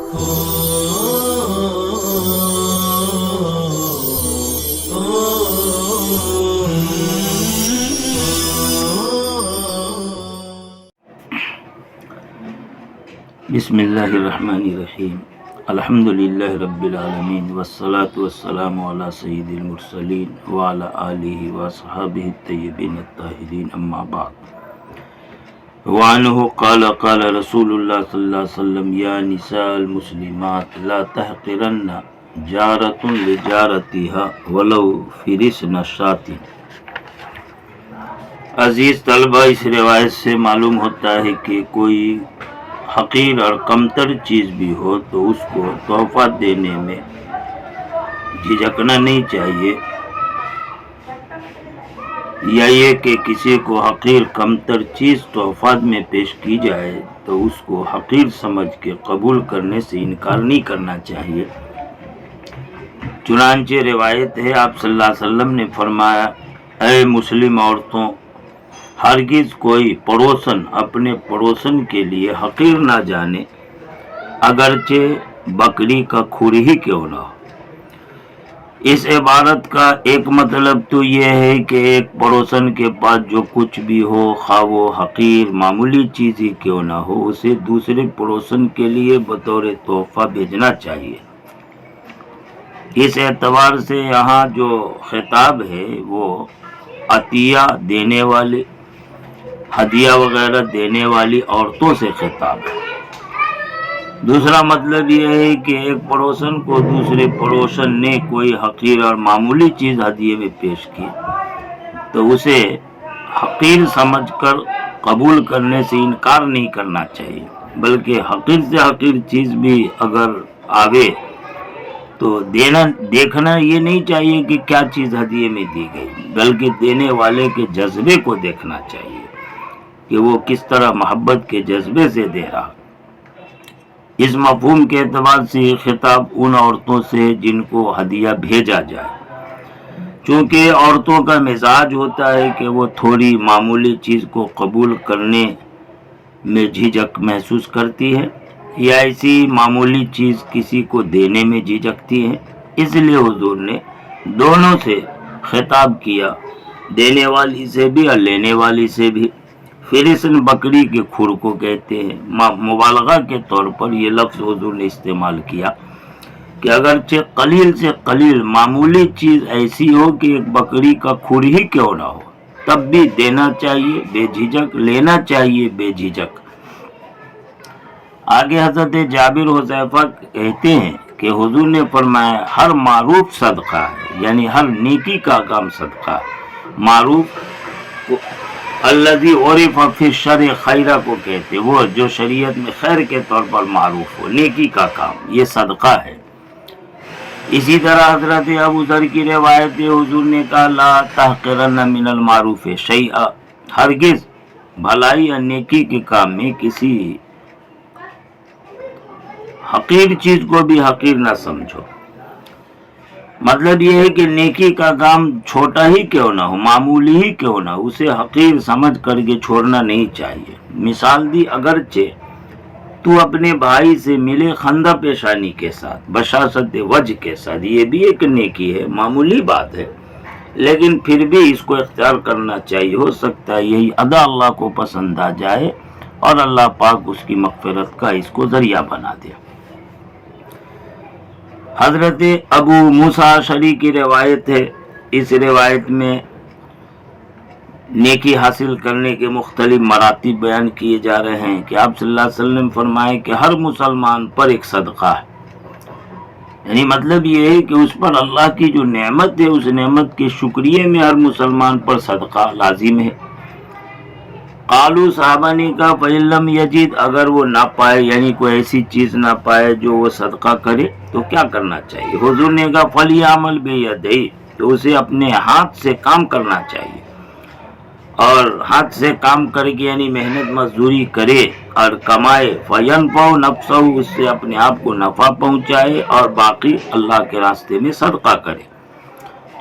بسم اللہ الرحمن الرحیم الحمدللہ رب العالمین والصلاة والسلام علی سید المرسلین وعلی آلہ وصحابہ الطیبین الطاہرین اما بعد وعنہ قال قال رسول اللہ صلی اللہ علیہ وسلم یا نساء المسلمات لا تحقرن جارۃ لجارتها ولو فرسن شاۃ۔ عزیز طلبہ، اس روایت سے معلوم ہوتا ہے کہ کوئی حقیر اور کمتر چیز بھی ہو تو اس کو تحفہ دینے میں جھجکنا نہیں چاہیے، یا یہ کہ کسی کو حقیر کمتر چیز تحفہ میں پیش کی جائے تو اس کو حقیر سمجھ کے قبول کرنے سے انکار نہیں کرنا چاہیے۔ چنانچہ روایت ہے، آپ صلی اللہ علیہ وسلم نے فرمایا، اے مسلم عورتوں، ہرگز کوئی پڑوسن اپنے پڑوسن کے لیے حقیر نہ جانے، اگرچہ بکری کا کھر ہی کیوں نہ ہو۔ اس عبارت کا ایک مطلب تو یہ ہے کہ ایک پڑوسن کے پاس جو کچھ بھی ہو، خواہ وہ حقیر معمولی چیز ہی کیوں نہ ہو، اسے دوسرے پڑوسن کے لیے بطور تحفہ بھیجنا چاہیے۔ اس اعتبار سے یہاں جو خطاب ہے وہ عطیہ دینے والے، ہدیہ وغیرہ دینے والی عورتوں سے خطاب ہے۔ دوسرا مطلب یہ ہے کہ ایک پڑوسن کو دوسرے پڑوسن نے کوئی حقیر اور معمولی چیز ہدیے میں پیش کی تو اسے حقیر سمجھ کر قبول کرنے سے انکار نہیں کرنا چاہیے، بلکہ حقیر سے حقیر چیز بھی اگر آوے تو دیکھنا یہ نہیں چاہیے کہ کیا چیز ہدیے میں دی گئی، بلکہ دینے والے کے جذبے کو دیکھنا چاہیے کہ وہ کس طرح محبت کے جذبے سے دے رہا۔ اس مفہوم کے اعتبار سے یہ خطاب ان عورتوں سے جن کو ہدیہ بھیجا جائے، چونکہ عورتوں کا مزاج ہوتا ہے کہ وہ تھوڑی معمولی چیز کو قبول کرنے میں جھجک محسوس کرتی ہے، یا ایسی معمولی چیز کسی کو دینے میں جھجکتی ہے۔ اس لیے حضور نے دونوں سے خطاب کیا، دینے والی سے بھی اور لینے والی سے بھی۔ فرسن بکری کے کھر کو کہتے ہیں۔ مبالغہ کے طور پر یہ لفظ حضور نے استعمال کیا کہ اگرچہ قلیل سے قلیل معمولی چیز ایسی ہو کہ ایک بکری کا کھر ہی کیوں نہ ہو، تب بھی دینا چاہیے بے جھجک، لینا چاہیے بے جھجک۔ آگے حضرت جابر حذیفہ کہتے ہیں کہ حضور نے فرمایا، ہر معروف صدقہ ہے، یعنی ہر نیکی کا کام صدقہ ہے۔ معروف الذی عرف فی الشرع خیرہ کو کہتے، وہ جو شریعت میں خیر کے طور پر معروف ہو، نیکی کا کام، یہ صدقہ ہے۔ اسی طرح حضرت ابو ذر کی روایت ہے، حضور نے کہا، لا تحقرن من المعروف شیئا، ہرگز بھلائی یا نیکی کے کام میں کسی حقیر چیز کو بھی حقیر نہ سمجھو۔ مطلب یہ ہے کہ نیکی کا کام چھوٹا ہی کیوں نہ ہو، معمولی ہی کیوں نہ ہو، اسے حقیر سمجھ کر کے چھوڑنا نہیں چاہیے۔ مثال دی، اگرچہ تو اپنے بھائی سے ملے خندہ پیشانی کے ساتھ، بشاشت وجہ کے ساتھ، یہ بھی ایک نیکی ہے، معمولی بات ہے، لیکن پھر بھی اس کو اختیار کرنا چاہیے۔ ہو سکتا ہے یہی ادا اللہ کو پسند آ جائے اور اللہ پاک اس کی مغفرت کا اس کو ذریعہ بنا دے۔ حضرت ابو موسیٰ اشعری کی روایت ہے، اس روایت میں نیکی حاصل کرنے کے مختلف مراتب بیان کیے جا رہے ہیں کہ آپ صلی اللہ علیہ وسلم فرمائے کہ ہر مسلمان پر ایک صدقہ ہے، یعنی مطلب یہ ہے کہ اس پر اللہ کی جو نعمت ہے، اس نعمت کے شکریہ میں ہر مسلمان پر صدقہ لازم ہے۔ قالو، صحابہ نے کہا، فَإِن لَّمْ يَجِدْ، اگر وہ نہ پائے، یعنی کوئی ایسی چیز نہ پائے جو وہ صدقہ کرے تو کیا کرنا چاہیے؟ حضور نے کہا، فَلْيَعْمَلْ بِيَدَيْهِ، تو اسے اپنے ہاتھ سے کام کرنا چاہیے، اور ہاتھ سے کام کر کے یعنی محنت مزدوری کرے اور کمائے، فَيَنْفَعُ نَفْسَهُ، اس سے اپنے آپ کو نفع پہنچائے اور باقی اللہ کے راستے میں صدقہ کرے۔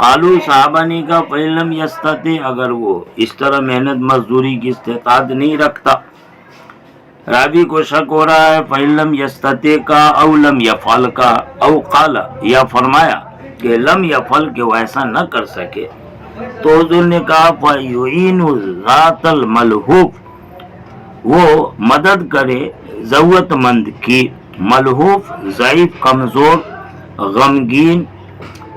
قالو، صحابہ نے کہا، فَإِن لَّمْ يَسْتَطِعْ، اگر وہ اس طرح محنت مزدوری کی استطاعت نہیں رکھتا، راوی کو شک ہو رہا ہے فَإِلَّمْ يَسْتَطِعْ کا او لم یفعل کا او قال یا فرمایا کہ لم یفعل کہ وہ ایسا نہ کر سکے تو حضور نے کہا فَيُعِينُ ذات الملحوف وہ مدد کرے ضرورت مند کی. ملحوف ضعیف کمزور غمگین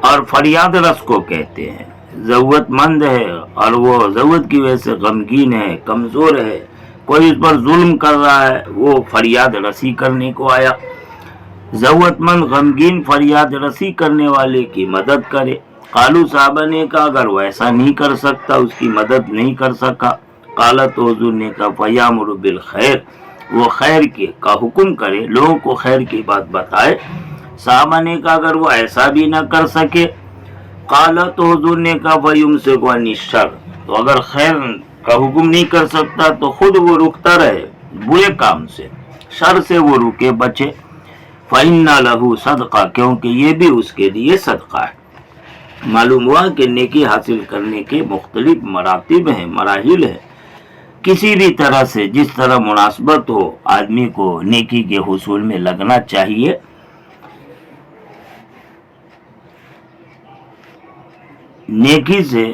اور فریاد رس کو کہتے ہیں. ضرورت مند ہے اور وہ ضرورت کی وجہ سے غمگین ہے کمزور ہے کوئی اس پر ظلم کر رہا ہے وہ فریاد رسی کرنے کو آیا. ضرورت مند غمگین فریاد رسی کرنے والے کی مدد کرے. قالو صحابہ نے کہا اگر وہ ایسا نہیں کر سکتا اس کی مدد نہیں کر سکا قالت حضور نے کہا فیامر بالخیر وہ خیر کا حکم کرے لوگوں کو خیر کی بات بتائے. صحابہ نے کہا اگر وہ ایسا بھی نہ کر سکے قالت حضور نے کہا فیمسک عن الشر تو اگر خیر کا حکم نہیں کر سکتا تو خود وہ رکتا رہے برے کام سے شر سے وہ رکے بچے. فَإِنَّ لَهُ صدقہ کیونکہ یہ بھی اس کے لیے صدقہ ہے. معلوم ہوا کہ نیکی حاصل کرنے کے مختلف مراتب ہیں مراحل ہیں. کسی بھی طرح سے جس طرح مناسبت ہو آدمی کو نیکی کے حصول میں لگنا چاہیے. نیکی سے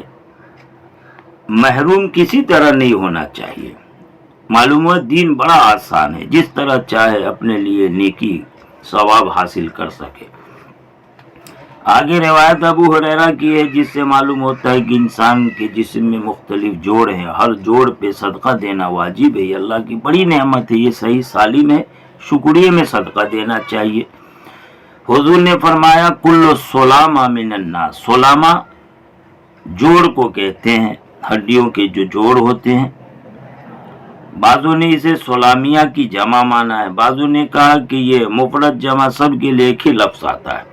محروم کسی طرح نہیں ہونا چاہیے. معلوم ہوا دین بڑا آسان ہے جس طرح چاہے اپنے لیے نیکی ثواب حاصل کر سکے. آگے روایت ابو ہریرہ کی ہے جس سے معلوم ہوتا ہے کہ انسان کے جسم میں مختلف جوڑ ہیں ہر جوڑ پہ صدقہ دینا واجب ہے. یہ اللہ کی بڑی نعمت ہے یہ صحیح سالم ہے شکریہ میں صدقہ دینا چاہیے. حضور نے فرمایا کل سلامہ من الناس سلامہ جوڑ کو کہتے ہیں ہڈیوں کے جو جوڑ ہوتے ہیں. بعضوں نے اسے سلامیہ کی جمع مانا ہے بعضوں نے کہا کہ یہ مفرد جمع سب کے لیے ایک ہی لفظ آتا ہے.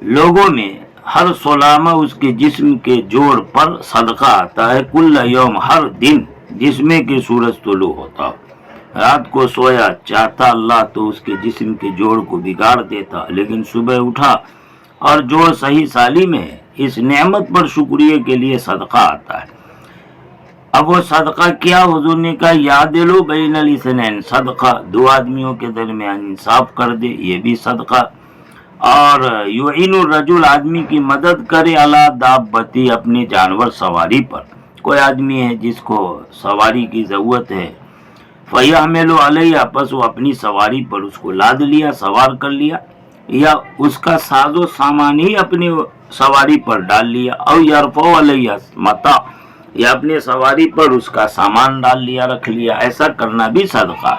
لوگوں میں ہر سلامہ اس کے جسم کے جوڑ پر صدقہ آتا ہے. کل یوم ہر دن جسم کے سورج طلوع ہوتا رات کو سویا چاہتا اللہ تو اس کے جسم کے جوڑ کو بگاڑ دیتا لیکن صبح اٹھا اور جوڑ صحیح سالم ہے اس نعمت پر شکریہ کے لیے صدقہ آتا ہے. اب وہ صدقہ کیا حضور نے کہا یعدل بین الاثنین صدقہ دو آدمیوں کے درمیان انصاف کر دے یہ بھی صدقہ. اور یعین الرجل آدمی کی مدد کرے علی دابتی اپنے جانور سواری پر. کوئی آدمی ہے جس کو سواری کی ضرورت ہے فیحمل علیہ پس وہ اپنی سواری پر اس کو لاد لیا سوار کر لیا یا اس کا ساز و سامان ہی اپنی سواری پر ڈال لیا او یرفع علیہ متاع یا اپنے سواری پر اس کا سامان ڈال لیا رکھ لیا ایسا کرنا بھی صدقہ.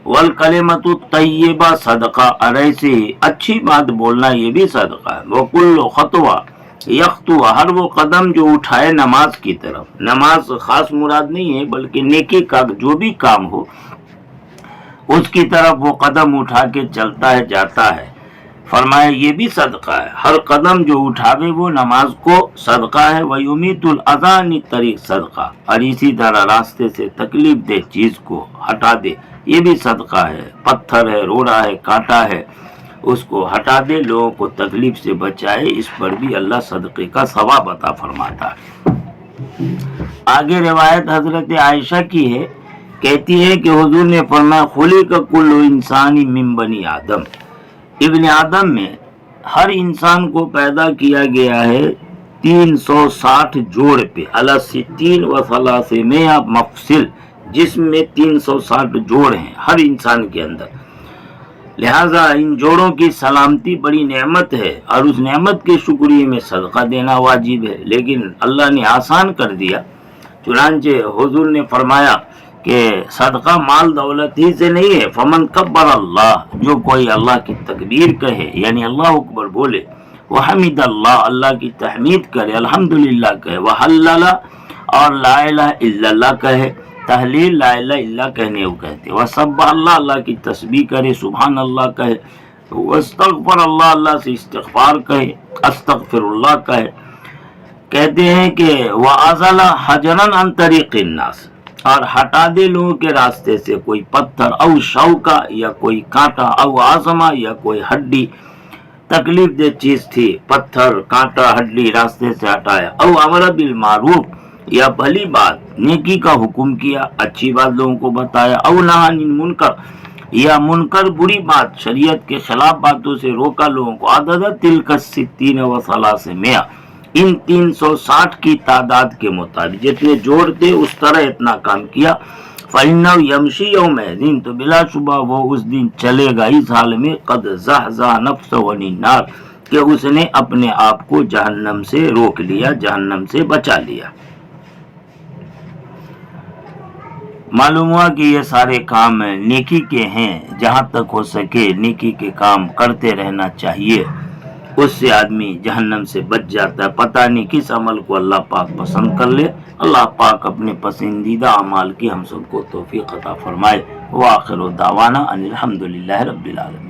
والکلمۃ الطیبہ صدقہ اور ایسے اچھی بات بولنا یہ بھی صدقہ ہے. وکل خطوہ یخطو ہر وہ قدم جو اٹھائے نماز کی طرف نماز خاص مراد نہیں ہے بلکہ نیکی کا جو بھی کام ہو اس کی طرف وہ قدم اٹھا کے چلتا ہے جاتا ہے فرمایا یہ بھی صدقہ ہے. ہر قدم جو اٹھاوے وہ نماز کو صدقہ ہے. وَيُمِيتُ الْأَذَىٰ عَنِ الطَّرِيقِ صدقہ اور اسی طرح راستے سے تکلیف دہ چیز کو ہٹا دے یہ بھی صدقہ ہے. پتھر ہے روڑا ہے کانٹا ہے اس کو ہٹا دے لوگوں کو تکلیف سے بچائے اس پر بھی اللہ صدقے کا ثواب عطا فرماتا ہے. آگے روایت حضرت عائشہ کی ہے کہتی ہے کہ حضور نے فرمایا خلق کل انسان من بنی آدم ابن آدم میں ہر انسان کو پیدا کیا گیا ہے 360 جوڑ پہ علی 60 و 300 مفصل جسم میں 360 جوڑ ہیں ہر انسان کے اندر. لہذا ان جوڑوں کی سلامتی بڑی نعمت ہے اور اس نعمت کے شکریہ میں صدقہ دینا واجب ہے لیکن اللہ نے آسان کر دیا. چنانچہ حضور نے فرمایا کہ صدقہ مال دولت ہی سے نہیں ہے. فمن کبر اللہ جو کوئی اللہ کی تکبیر کہے یعنی اللہ اکبر بولے وحمد اللہ اللہ کی تحمید کرے الحمدللہ کہے وحلل اور لا الہ الا اللہ کہے تحلیل لا الہ الا کہنے کو کہتے وسبح اللہ اللہ کی تسبیح کرے سبحان اللہ کہے واستغفر اللہ اللہ سے استغفار کہے استغفر اللہ کہے. کہتے ہیں کہ وَأَزَلَ حَجَرًا عَنْ طَرِيقِ النَّاسِ اور ہٹا دے لوگوں کے راستے سے کوئی پتھر او شوکا یا کوئی کانٹا او عظمہ یا کوئی ہڈی تکلیف دہ چیز تھی پتھر کانٹا ہڈی راستے سے ہٹایا. او امر بالمعروف یا بھلی بات نیکی کا حکم کیا، اچھی بات لوگوں کو بتایا، او نہا عن المنکر یا منکر بری بات شریعت کے خلاف باتوں سے روکا لوگوں کو، عدد تلک الستین و ثلاثمائہ ان 360 کی تعداد کے مطابق جتنے جوڑتے اس طرح اتنا کام کیا، فَإِنَّهُ يَمْشِي يَوْمَئِذٍ تو بلا شبہ وہ اس دن چلے گا اس حال میں قد زحزح نفسه عن النار کہ اس نے اپنے آپ کو جہنم سے روک لیا، جہنم سے بچا لیا۔ معلوم ہوا کہ یہ سارے کام نیکی کے ہیں، جہاں تک ہو سکے نیکی کے کام کرتے رہنا چاہیے، اس سے آدمی جہنم سے بچ جاتا ہے۔ پتہ نہیں کس عمل کو اللہ پاک پسند کر لے۔ اللہ پاک اپنے پسندیدہ اعمال کی ہم سب کو توفیق عطا فرمائے۔ وآخر دعوانا ان الحمدللہ رب العالمین۔